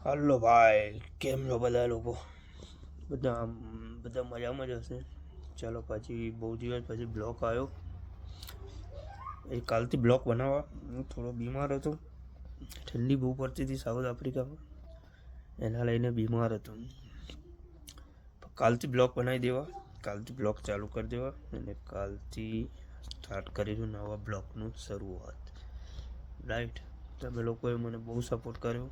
હાલો ભાઈ, કેમ છો બધા લોકો? બધા બધા મજામાં જ હશે. ચાલો, પછી બહુ દિવસ પછી બ્લોગ આવ્યો. એ કાલથી બ્લોગ બનાવવા હું થોડો બીમાર હતો. ઠંડી બહુ પડતી હતી સાઉથ આફ્રિકામાં, એના લઈને બીમાર હતો. કાલથી બ્લોગ બનાવી દેવા, કાલથી બ્લોગ ચાલુ કરી દેવા અને કાલથી સ્ટાર્ટ કરીશું નવા બ્લોગનું શરૂઆત. રાઈટ, તમે લોકોએ મને બહુ સપોર્ટ કર્યો.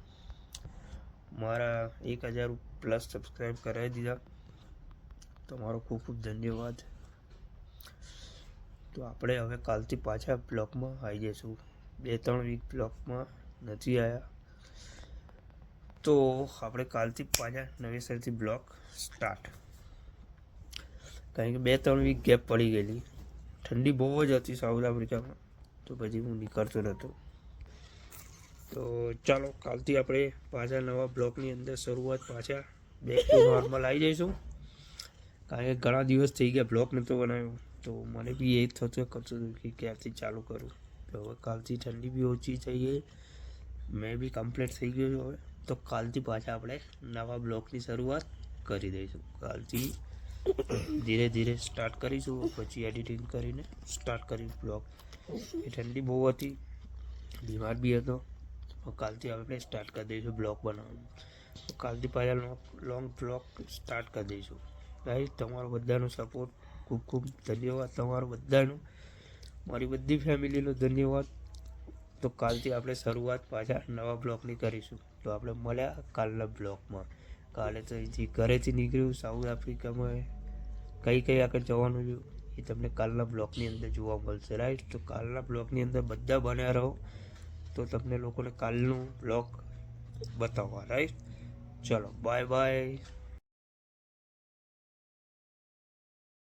મારા 1000+ સબસ્ક્રાઈબ કરાવી દીધા. તમારો ખૂબ ખૂબ ધન્યવાદ. તો આપણે હવે કાલથી પાછા બ્લોગમાં આવી જઈશું. 2-3 વીક બ્લોગમાં નથી આવ્યા, તો આપણે કાલથી પાછા નવેસરથી બ્લોગ સ્ટાર્ટ. કારણ કે 2-3 વીક ગેપ પડી ગયેલી. ઠંડી બહુ જ હતી સાઉથ આફ્રિકામાં, તો પછી હું નીકળતો નહોતો. તો ચાલો, કાલથી આપણે પાછા નવા બ્લોગની અંદર શરૂઆત, પાછા બેક ટુ નોર્મલ આવી જઈશું. કારણ કે ઘણા દિવસ થઈ ગયા બ્લોગ નહોતો બનાવ્યો, તો મને બી એ થતું હતું કે ક્યારથી ચાલુ કરું. તો હવે કાલથી ઠંડી બી ઓછી થઈ ગઈ, મેં બી કમ્પ્લીટ થઈ ગયું છું હવે. તો કાલથી પાછા આપણે નવા બ્લોગની શરૂઆત કરી દઈશું. કાલથી ધીરે ધીરે સ્ટાર્ટ કરીશું, પછી એડિટિંગ કરીને સ્ટાર્ટ કરીશું બ્લોગ. એ ઠંડી બહુ હતી, બીમાર બી હતો. કાલથી આપણે સ્ટાર્ટ કરી દઈશું બ્લોગ બનાવવાનું. તો કાલથી પાછા લોંગ બ્લોગ સ્ટાર્ટ કરી દઈશું. રાઈટ, તમારો બધાનો સપોર્ટ ખૂબ ખૂબ ધન્યવાદ. તમારો બધાનો, મારી બધી ફેમિલીનો ધન્યવાદ. તો કાલથી આપણે શરૂઆત પાછા નવા બ્લોગની કરીશું. તો આપણે મળ્યા કાલના બ્લોગમાં. કાલે તો અહીંથી ઘરેથી નીકળ્યું સાઉથ આફ્રિકામાં, કઈ આગળ જવાનું છે એ તમને કાલના બ્લોગની અંદર જોવા મળશે. રાઈટ, તો કાલના બ્લોગની અંદર બધા બન્યા રહો, તો તમને લોકોને કાલનું બ્લોગ બતાવવા. રાઈટ, ચલો બાય બાય.